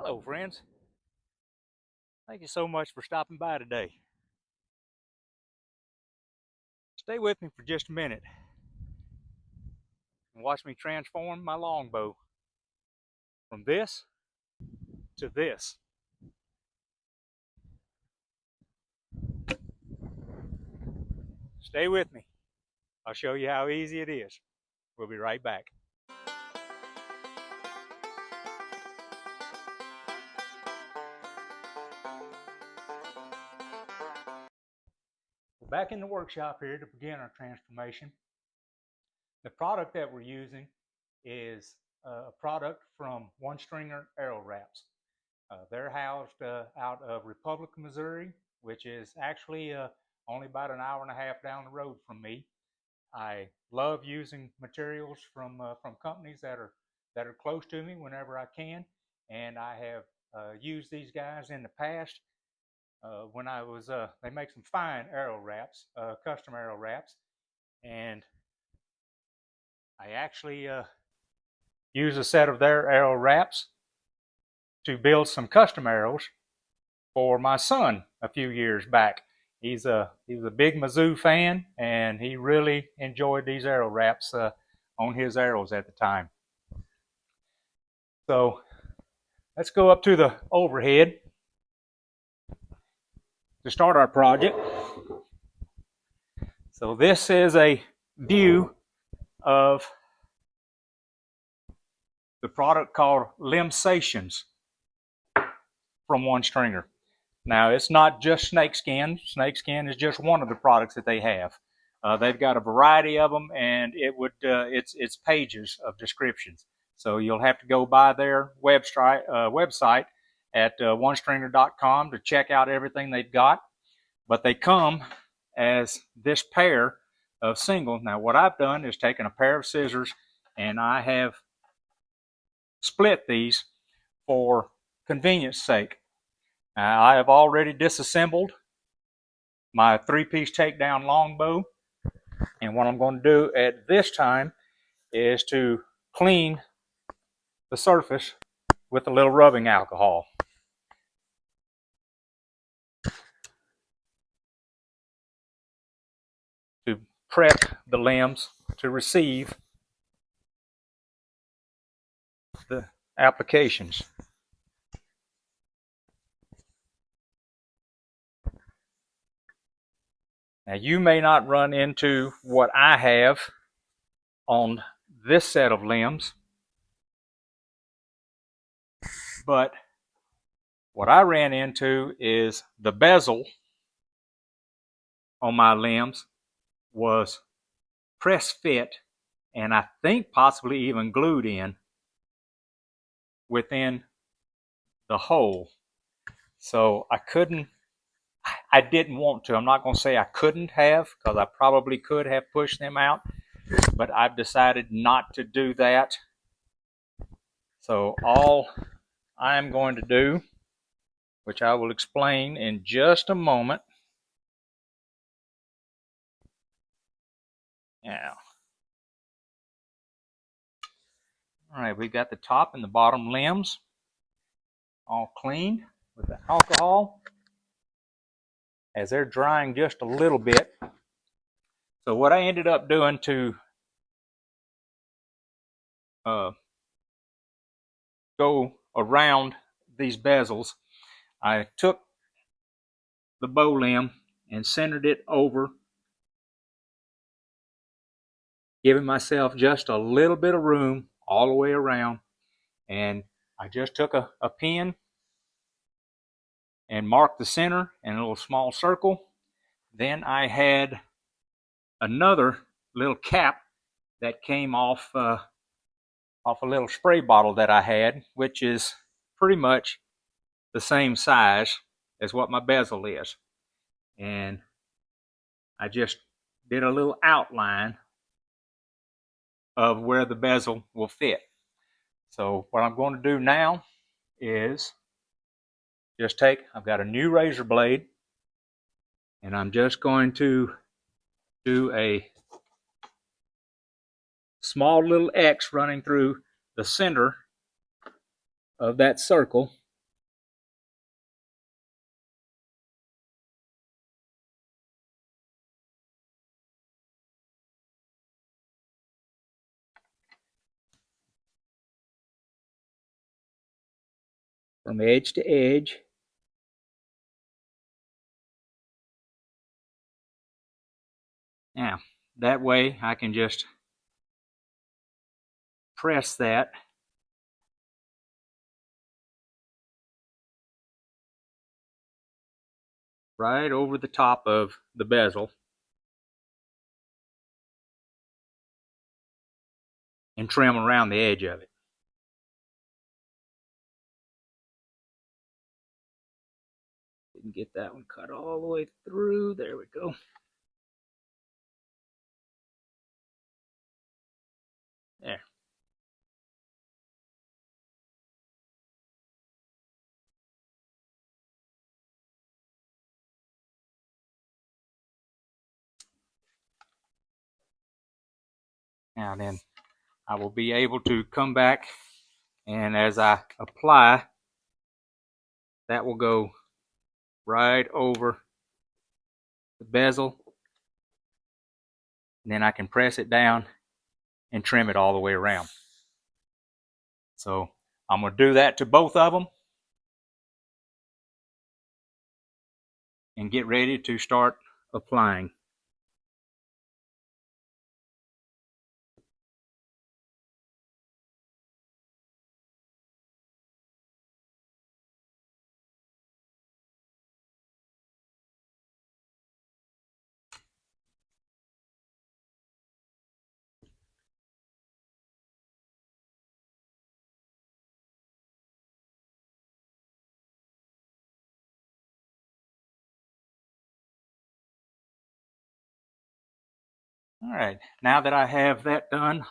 Hello friends, thank you so much for stopping by today. Stay with me for just a minute and watch me transform my longbow from this to this. Stay with me, I'll show you how easy it is. We'll be right back. We're back in the workshop here to begin our transformation. The product that we're using is a product from Onestringer arrow wraps. They're housed out of Republic, Missouri, which is actually only about an hour and a half down the road from me. I love using materials from companies that are close to me whenever I can, and I have used these guys in the past. When I was, they make some fine arrow wraps, custom arrow wraps, and I actually used a set of their arrow wraps to build some custom arrows for my son a few years back. He was a big Mizzou fan, and he really enjoyed these arrow wraps on his arrows at the time. So let's go up to the overhead to start our project. So this is a view of the product called Limbsations from Onestringer. Now, it's not just snakeskin. Snakeskin is just one of the products that they have. They've got a variety of them, and it's pages of descriptions. So you'll have to go by their website at onestringer.com to check out everything they've got. But they come as this pair of singles. Now, what I've done is taken a pair of scissors, and I have split these for convenience sake. I have already disassembled my 3-piece takedown longbow, and what I'm going to do at this time is to clean the surface with a little rubbing alcohol. To prep the limbs to receive the applications. Now, you may not run into what I have on this set of limbs, but what I ran into is the bezel on my limbs was press fit, and I think possibly even glued in within the hole. So I didn't want to. I'm not going to say I couldn't have, because I probably could have pushed them out, but I've decided not to do that. So all I'm going to do, which I will explain in just a moment. Now, all right, we've got the top and the bottom limbs all cleaned with the alcohol as they're drying just a little bit. So what I ended up doing to go around these bezels, I took the bow limb and centered it over, giving myself just a little bit of room all the way around. And I just took a pin and marked the center in a little small circle. Then I had another little cap that came off a little spray bottle that I had, which is pretty much the same size as what my bezel is. And I just did a little outline of where the bezel will fit. So what I'm going to do now is just I've got a new razor blade, and I'm just going to do a small little X running through the center of that circle from edge to edge. Now, that way I can just press that right over the top of the bezel and trim around the edge of it. Didn't get that one cut all the way through. There we go. There. Now then, I will be able to come back, and as I apply, that will go right over the bezel, and then I can press it down and trim it all the way around. So I'm going to do that to both of them and get ready to start applying. All right, now that I have that done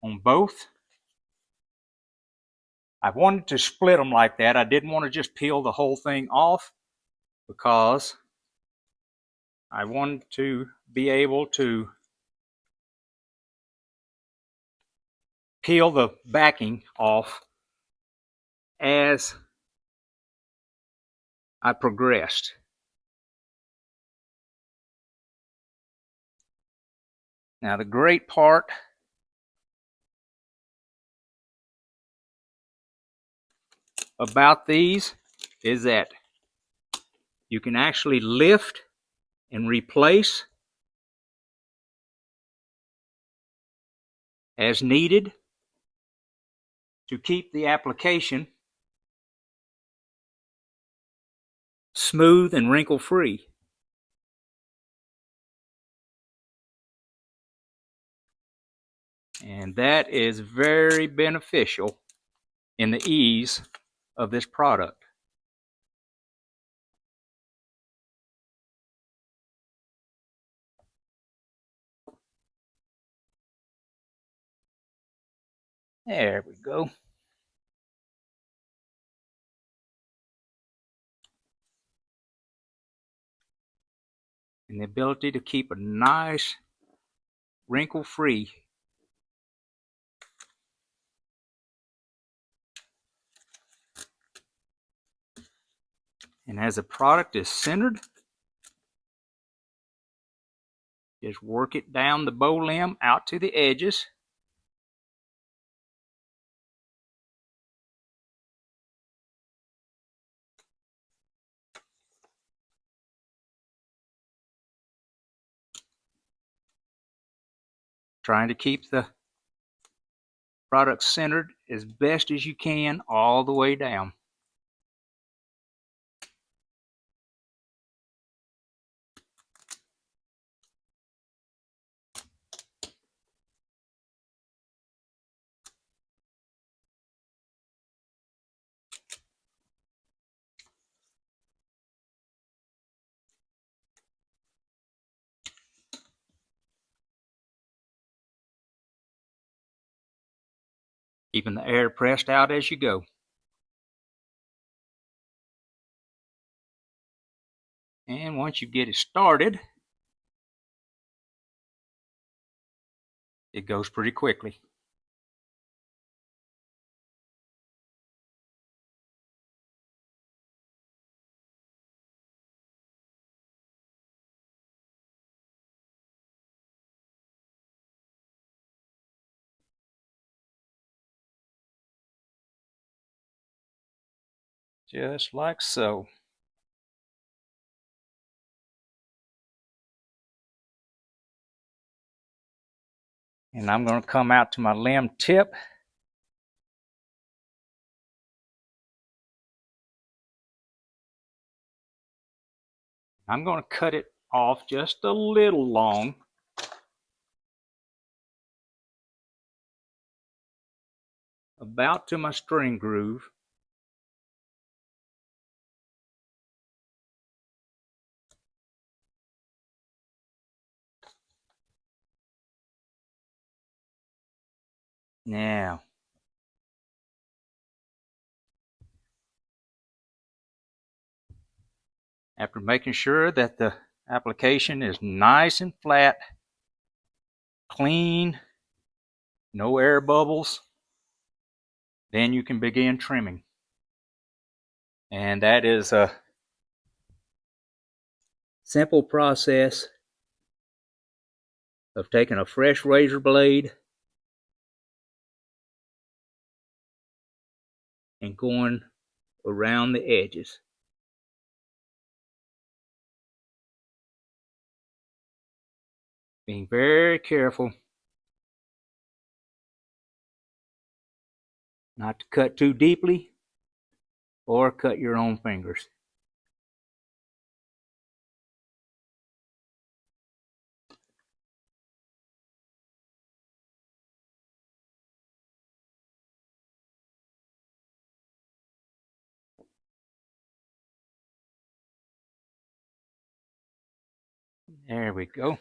on both, I wanted to split them like that. I didn't want to just peel the whole thing off because I wanted to be able to peel the backing off as I progressed. Now the great part about these is that you can actually lift and replace as needed to keep the application smooth and wrinkle free. And that is very beneficial in the ease of this product. There we go. And the ability to keep a nice wrinkle-free. And as the product is centered, just work it down the bow limb out to the edges. Trying to keep the product centered as best as you can all the way down. Keeping the air pressed out as you go. And once you get it started, it goes pretty quickly. just like so. And I'm going to come out to my limb tip. I'm going to cut it off just a little long. About to my string groove. Now, after making sure that the application is nice and flat, clean, no air bubbles, then you can begin trimming. And that is a simple process of taking a fresh razor blade and going around the edges. Being very careful not to cut too deeply or cut your own fingers. There we go.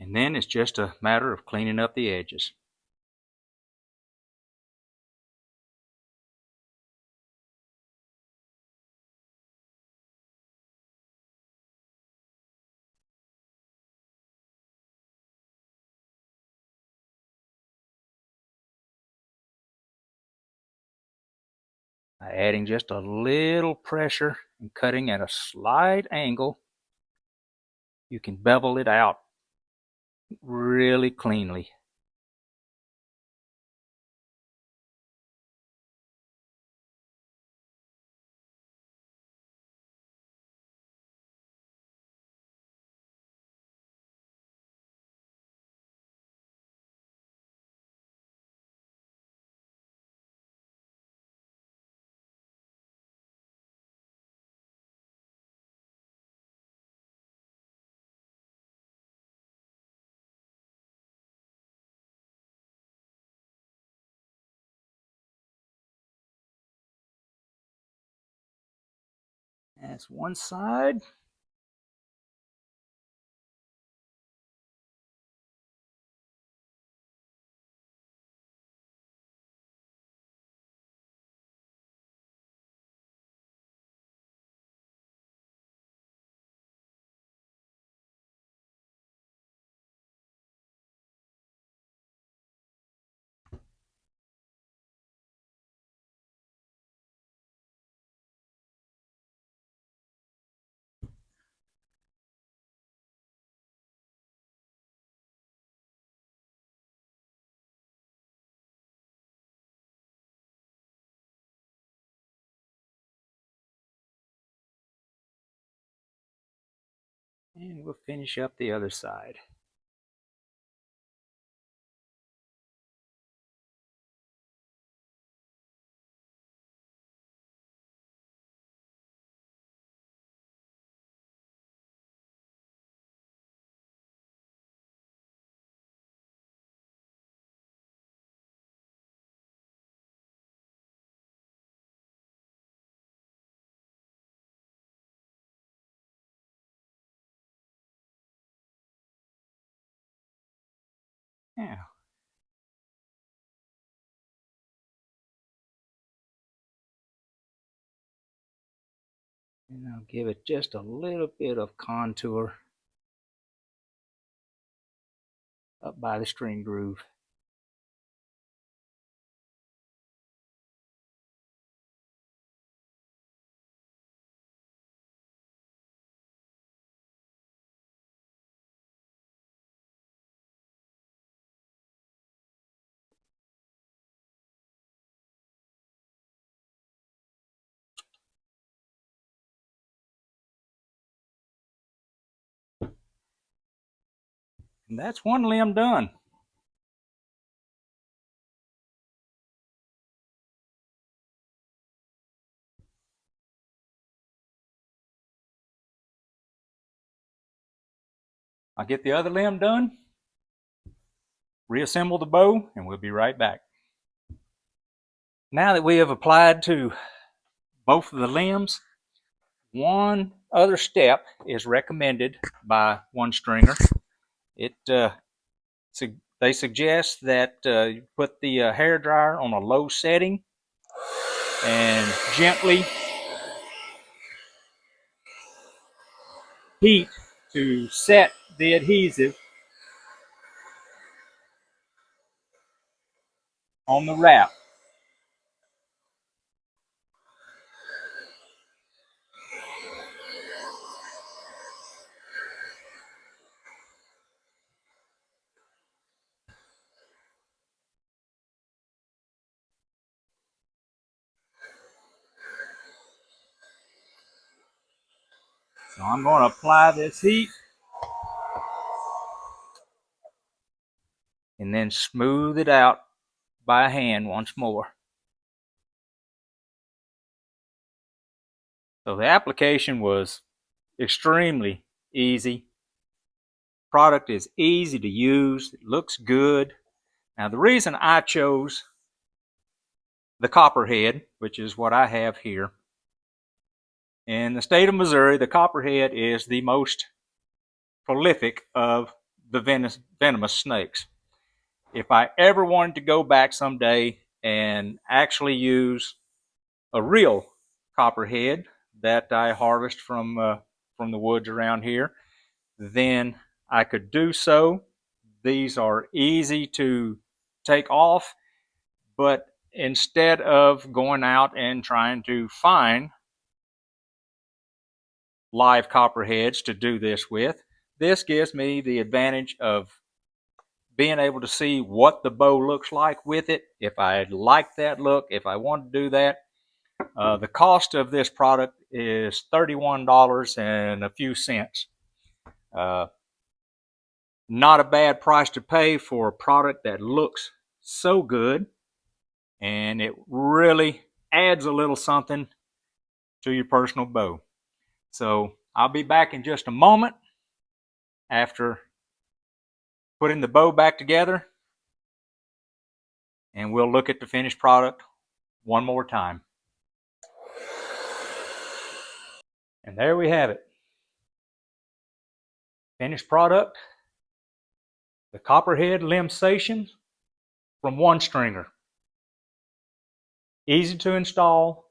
And then it's just a matter of cleaning up the edges. By adding just a little pressure and cutting at a slight angle, you can bevel it out really cleanly. That's one side. And we'll finish up the other side. Now, and I'll give it just a little bit of contour up by the string groove. And that's one limb done. I'll get the other limb done, reassemble the bow, and we'll be right back. Now that we have applied to both of the limbs, one other step is recommended by Onestringer. They suggest that you put the hair dryer on a low setting and gently heat to set the adhesive on the wrap. So I'm going to apply this heat and then smooth it out by hand once more. So the application was extremely easy. Product is easy to use. It looks good. Now the reason I chose the copperhead, which is what I have here, in the state of Missouri, the copperhead is the most prolific of the venomous snakes. If I ever wanted to go back someday and actually use a real copperhead that I harvest from the woods around here, then I could do so. These are easy to take off, but instead of going out and trying to find live copperheads to do this with, this gives me the advantage of being able to see what the bow looks like with it. If I like that look, if I want to do that. The cost of this product is $31 and a few cents. Not a bad price to pay for a product that looks so good, and it really adds a little something to your personal bow. So I'll be back in just a moment after putting the bow back together, and we'll look at the finished product one more time. And there we have it. Finished product, the copperhead Limbsations from Onestringer. Easy to install,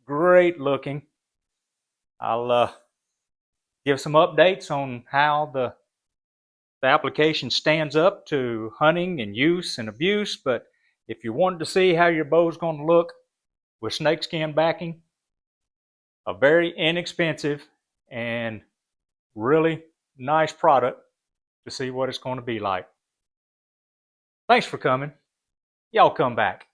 great looking. I'll give some updates on how the application stands up to hunting and use and abuse, but if you wanted to see how your bow is going to look with snakeskin backing, a very inexpensive and really nice product to see what it's going to be like. Thanks for coming. Y'all come back.